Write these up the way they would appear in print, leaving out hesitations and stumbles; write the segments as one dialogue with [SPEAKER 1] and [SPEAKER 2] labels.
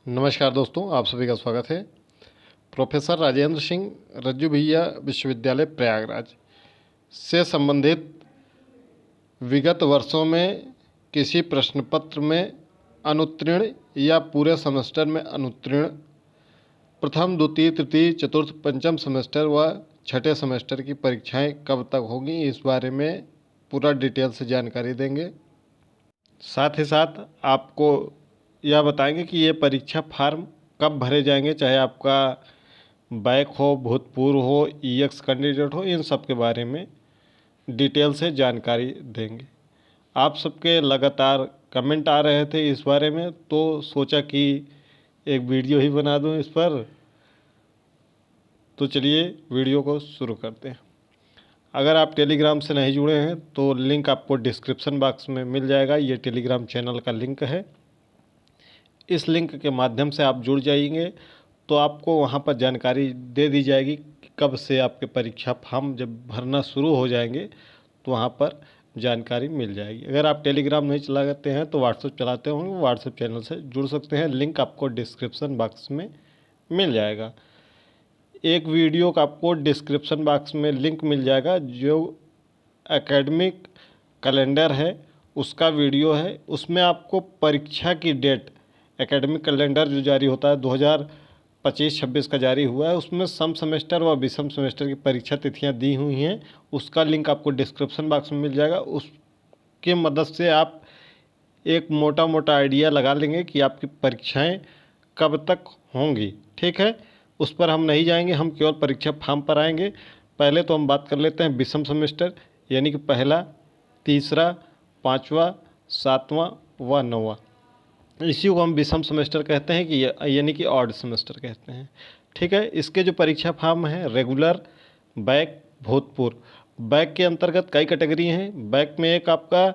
[SPEAKER 1] नमस्कार दोस्तों, आप सभी का स्वागत है। प्रोफेसर राजेंद्र सिंह रज्जू भैया विश्वविद्यालय प्रयागराज से संबंधित विगत वर्षों में किसी प्रश्न पत्र में अनुत्तीर्ण या पूरे सेमेस्टर में अनुत्तीर्ण, प्रथम द्वितीय तृतीय चतुर्थ पंचम सेमेस्टर व छठे सेमेस्टर की परीक्षाएं कब तक होंगी, इस बारे में पूरा डिटेल से जानकारी देंगे। साथ ही साथ आपको यह बताएंगे कि ये परीक्षा फार्म कब भरे जाएंगे, चाहे आपका बैक हो, भूतपूर्व हो, ईएक्स कैंडिडेट हो, इन सब के बारे में डिटेल से जानकारी देंगे। आप सबके लगातार कमेंट आ रहे थे इस बारे में, तो सोचा कि एक वीडियो ही बना दूं इस पर। तो चलिए वीडियो को शुरू करते हैं। अगर आप टेलीग्राम से नहीं जुड़े हैं तो लिंक आपको डिस्क्रिप्शन बॉक्स में मिल जाएगा। ये टेलीग्राम चैनल का लिंक है। इस लिंक के माध्यम से आप जुड़ जाएंगे तो आपको वहाँ पर जानकारी दे दी जाएगी कि कब से आपके परीक्षा फॉर्म जब भरना शुरू हो जाएंगे तो वहाँ पर जानकारी मिल जाएगी। अगर आप टेलीग्राम नहीं चलाते हैं तो व्हाट्सएप चलाते होंगे, व्हाट्सएप चैनल से जुड़ सकते हैं। लिंक आपको डिस्क्रिप्शन बॉक्स में मिल जाएगा। एक वीडियो का आपको डिस्क्रिप्शन बॉक्स में लिंक मिल जाएगा, जो एकेडमिक कैलेंडर है उसका वीडियो है। उसमें आपको परीक्षा की डेट, एकेडमिक कैलेंडर जो जारी होता है 2025-26 का जारी हुआ है, उसमें सम सेमेस्टर व विषम सेमेस्टर की परीक्षा तिथियां दी हुई हैं। उसका लिंक आपको डिस्क्रिप्शन बॉक्स में मिल जाएगा। उसके मदद से आप एक मोटा मोटा आइडिया लगा लेंगे कि आपकी परीक्षाएं कब तक होंगी। ठीक है, उस पर हम नहीं जाएंगे, हम केवल परीक्षा फॉर्म पर आएंगे। पहले तो हम बात कर लेते हैं विषम सेमेस्टर, यानी कि पहला, तीसरा, पाँचवा, सातवां व नौवां। इसी को हम विषम सेमेस्टर कहते हैं कि यानी कि ऑड सेमेस्टर कहते हैं। ठीक है, इसके जो परीक्षा फॉर्म है रेगुलर, बैक, भूतपूर्व। बैक के अंतर्गत कई कैटेगरी हैं। बैक में एक आपका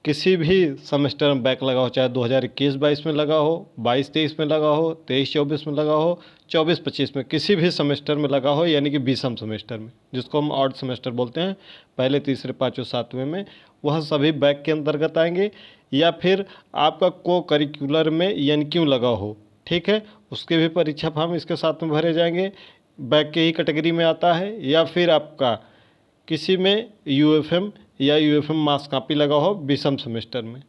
[SPEAKER 1] किसी भी सेमेस्टर में बैक लगा हो, चाहे 2021-22 में लगा हो, 22-23 में लगा हो, 23-24 में लगा हो, 24-25 में, किसी भी सेमेस्टर में लगा हो, यानी कि विषम सेमेस्टर में, जिसको हम ऑड सेमेस्टर बोलते हैं, पहले, तीसरे, पाँचवें, सातवें में, वह सभी बैक के अंतर्गत आएंगे। या फिर आपका को करिकुलर में एनक्यू लगा हो, ठीक है, उसके भी परीक्षा फॉर्म इसके साथ में भरे जाएंगे, बैक के ही कैटेगरी में आता है। या फिर आपका किसी में यूएफएम या यूएफएम मास कॉपी लगा हो विषम सेमेस्टर में।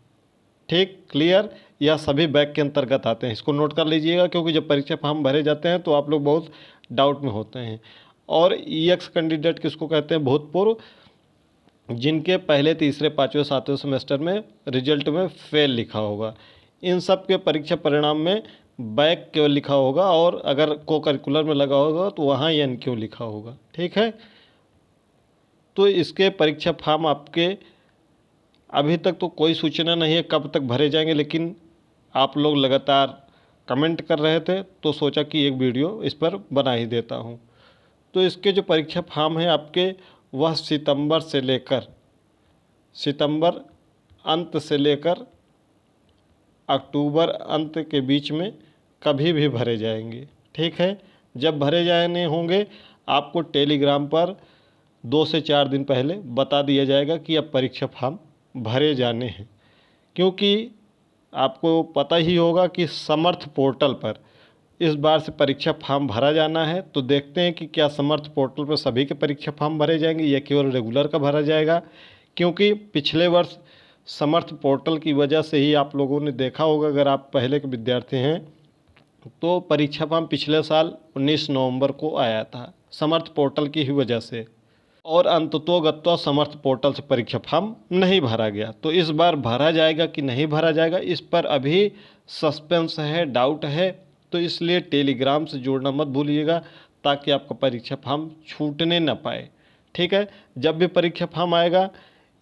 [SPEAKER 1] ठीक, क्लियर, यह सभी बैक के अंतर्गत आते हैं। इसको नोट कर लीजिएगा, क्योंकि जब परीक्षा फॉर्म भरे जाते हैं तो आप लोग बहुत डाउट में होते हैं। और ईएक्स कैंडिडेट किसको कहते हैं? भूतपूर्व, जिनके पहले, तीसरे, पाँचवें, सातवें सेमेस्टर में रिजल्ट में फेल लिखा होगा। इन सब के परीक्षा परिणाम में बैक केवल लिखा होगा, और अगर को करिकुलर में लगा होगा तो वहाँ एनक्यू लिखा होगा। ठीक है, तो इसके परीक्षा फॉर्म आपके अभी तक तो कोई सूचना नहीं है कब तक भरे जाएंगे, लेकिन आप लोग लगातार कमेंट कर रहे थे तो सोचा कि एक वीडियो इस पर बना ही देता हूं। तो इसके जो परीक्षा फॉर्म है आपके, वह सितंबर अंत से लेकर अक्टूबर अंत के बीच में कभी भी भरे जाएंगे। ठीक है, जब भरे जाने होंगे आपको टेलीग्राम पर 2 से 4 दिन पहले बता दिया जाएगा कि अब परीक्षा फॉर्म भरे जाने हैं। क्योंकि आपको पता ही होगा कि समर्थ पोर्टल पर इस बार से परीक्षा फॉर्म भरा जाना है। तो देखते हैं कि क्या समर्थ पोर्टल पर सभी के परीक्षा फॉर्म भरे जाएंगे या केवल रेगुलर का भरा जाएगा। क्योंकि पिछले वर्ष समर्थ पोर्टल की वजह से ही आप लोगों ने देखा होगा, अगर आप पहले के विद्यार्थी हैं तो परीक्षा फॉर्म पिछले साल 19 नवंबर को आया था, समर्थ पोर्टल की ही वजह से, और अंततोगत्वा समर्थ पोर्टल से परीक्षा फॉर्म नहीं भरा गया। तो इस बार भरा जाएगा कि नहीं भरा जाएगा, इस पर अभी सस्पेंस है, डाउट है। तो इसलिए टेलीग्राम से जुड़ना मत भूलिएगा, ताकि आपका परीक्षा फॉर्म छूटने ना पाए। ठीक है, जब भी परीक्षा फॉर्म आएगा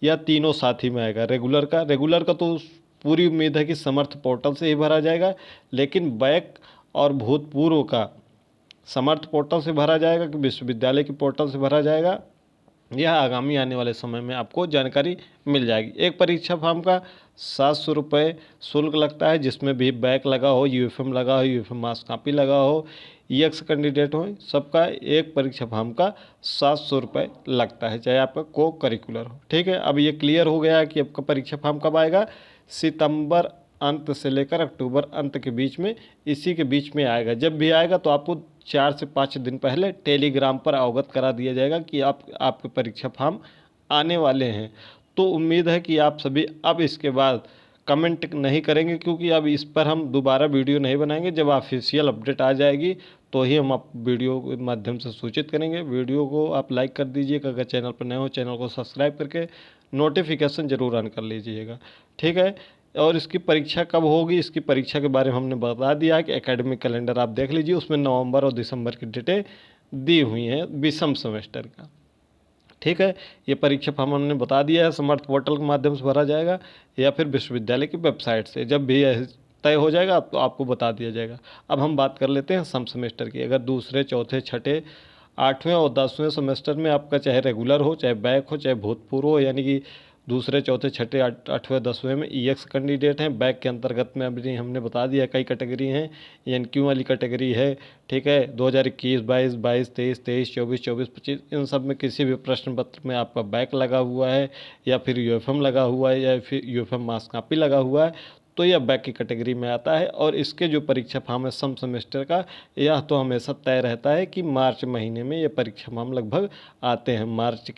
[SPEAKER 1] या तीनों साथ ही में आएगा, रेगुलर का तो पूरी उम्मीद है कि समर्थ पोर्टल से ही भरा जाएगा, लेकिन बैक और भूतपूर्व का समर्थ पोर्टल से भरा जाएगा कि विश्वविद्यालय की पोर्टल से भरा जाएगा, यह आगामी आने वाले समय में आपको जानकारी मिल जाएगी। एक परीक्षा फॉर्म का 700 रुपये शुल्क लगता है, जिसमें भी बैक लगा हो, यूएफएम लगा हो, यूएफएम मास कॉपी लगा हो, ईएक्स कैंडिडेट हो, सबका एक परीक्षा फॉर्म का 700 रुपये लगता है, चाहे आपका को करिकुलर हो। ठीक है, अब ये क्लियर हो गया है कि आपका परीक्षा फॉर्म कब आएगा। सितंबर अंत से लेकर अक्टूबर अंत के बीच में, इसी के बीच में आएगा। जब भी आएगा तो आपको 4 से 5 दिन पहले टेलीग्राम पर अवगत करा दिया जाएगा कि आपके परीक्षा फॉर्म आने वाले हैं। तो उम्मीद है कि आप सभी अब इसके बाद कमेंट नहीं करेंगे, क्योंकि अब इस पर हम दोबारा वीडियो नहीं बनाएंगे। जब ऑफिशियल अपडेट आ जाएगी तो ही हम आप वीडियो के माध्यम से सूचित करेंगे। वीडियो को आप लाइक कर दीजिएगा, अगर चैनल पर नए हो चैनल को सब्सक्राइब करके नोटिफिकेशन जरूर ऑन कर लीजिएगा, ठीक है। और इसकी परीक्षा कब होगी, इसकी परीक्षा के बारे में हमने बता दिया है कि एकेडमिक कैलेंडर आप देख लीजिए, उसमें नवंबर और दिसंबर की डेटें दी हुई हैं विषम सेमेस्टर का, ठीक है। ये परीक्षा फॉर्म हमने बता दिया है, समर्थ पोर्टल के माध्यम से भरा जाएगा या फिर विश्वविद्यालय की वेबसाइट से। जब भी तय हो जाएगा तो आपको बता दिया जाएगा। अब हम बात कर लेते हैं सम सेमेस्टर की। अगर दूसरे, चौथे, छठे, 8वें और 10वें सेमेस्टर में आपका चाहे रेगुलर हो, चाहे बैक हो, चाहे भूतपूर्व हो, यानी कि दूसरे, चौथे, छठे, 8वें, 10वें में ईएक्स कैंडिडेट हैं। बैक के अंतर्गत में अभी हमने बता दिया कई कैटेगरी हैं। एनक्यू वाली कैटेगरी है, ठीक है। 2021, 22, 23, 24, 25 इन सब में किसी भी प्रश्न पत्र में आपका बैक लगा हुआ है, या फिर यूएफएम लगा हुआ है, या फिर यूएफएम मार्क्स कॉपी लगा हुआ है, तो यह बैक की कैटेगरी में आता है। और इसके जो परीक्षा फॉर्म है सम सेमेस्टर का, यह तो हमेशा तय रहता है कि मार्च महीने में ये परीक्षा फॉर्म लगभग आते हैं। मार्च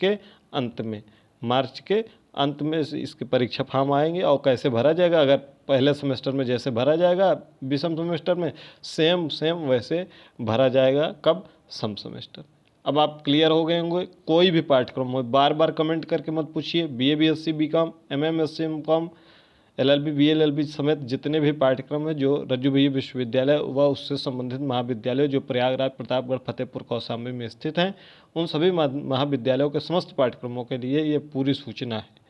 [SPEAKER 1] के अंत में इसके परीक्षा फॉर्म आएंगे। और कैसे भरा जाएगा, अगर पहले सेमेस्टर में जैसे भरा जाएगा विषम सेमेस्टर में, सेम वैसे भरा जाएगा कब, सम सेमेस्टर। अब आप क्लियर हो गए होंगे। कोई भी पाठ्यक्रम हो, बार बार कमेंट करके मत पूछिए। BA, BSc, BCom, MM, MCom, LLB, BLLB समेत जितने भी पाठ्यक्रम है जो रज्जु भैया विश्वविद्यालय व उससे संबंधित महाविद्यालय जो प्रयागराज, प्रतापगढ़, फतेहपुर, कौशाम्बी में स्थित हैं, उन सभी महाविद्यालयों के समस्त पाठ्यक्रमों के लिए ये पूरी सूचना है।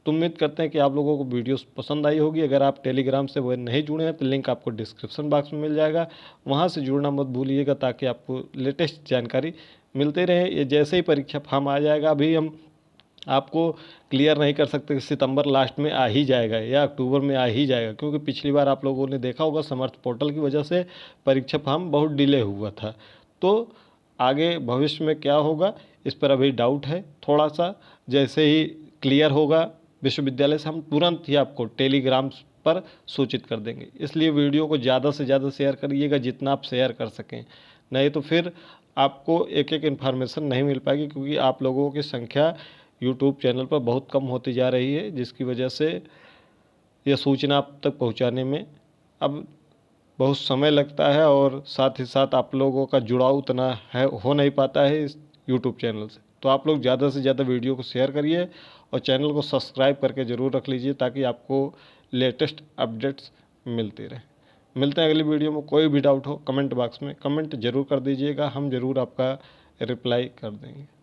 [SPEAKER 1] तो उम्मीद करते हैं कि आप लोगों को वीडियो पसंद आई होगी। अगर आप टेलीग्राम से वो नहीं जुड़े हैं तो लिंक आपको डिस्क्रिप्शन बॉक्स में मिल जाएगा, वहाँ से जुड़ना मत भूलिएगा, ताकि आपको लेटेस्ट जानकारी मिलते रहे। ये जैसे ही परीक्षा फॉर्म आ जाएगा, अभी हम आपको क्लियर नहीं कर सकते कि सितंबर लास्ट में आ ही जाएगा या अक्टूबर में आ ही जाएगा, क्योंकि पिछली बार आप लोगों ने देखा होगा समर्थ पोर्टल की वजह से परीक्षा फॉर्म बहुत डिले हुआ था। तो आगे भविष्य में क्या होगा इस पर अभी डाउट है थोड़ा सा। जैसे ही क्लियर होगा विश्वविद्यालय से, हम तुरंत ही आपको टेलीग्राम पर सूचित कर देंगे। इसलिए वीडियो को ज़्यादा से ज़्यादा शेयर करिएगा, जितना आप शेयर कर सकें, नहीं तो फिर आपको एक एक इन्फॉर्मेशन नहीं मिल पाएगी, क्योंकि आप लोगों की संख्या यूट्यूब चैनल पर बहुत कम होती जा रही है, जिसकी वजह से यह सूचना आप तक पहुंचाने में अब बहुत समय लगता है, और साथ ही साथ आप लोगों का जुड़ाव उतना हो नहीं पाता है इस यूट्यूब चैनल से। तो आप लोग ज़्यादा से ज़्यादा वीडियो को शेयर करिए और चैनल को सब्सक्राइब करके ज़रूर रख लीजिए, ताकि आपको लेटेस्ट अपडेट्स मिलते रहें। मिलते हैं अगली वीडियो में। कोई भी डाउट हो कमेंट बॉक्स में कमेंट जरूर कर दीजिएगा, हम ज़रूर आपका रिप्लाई कर देंगे।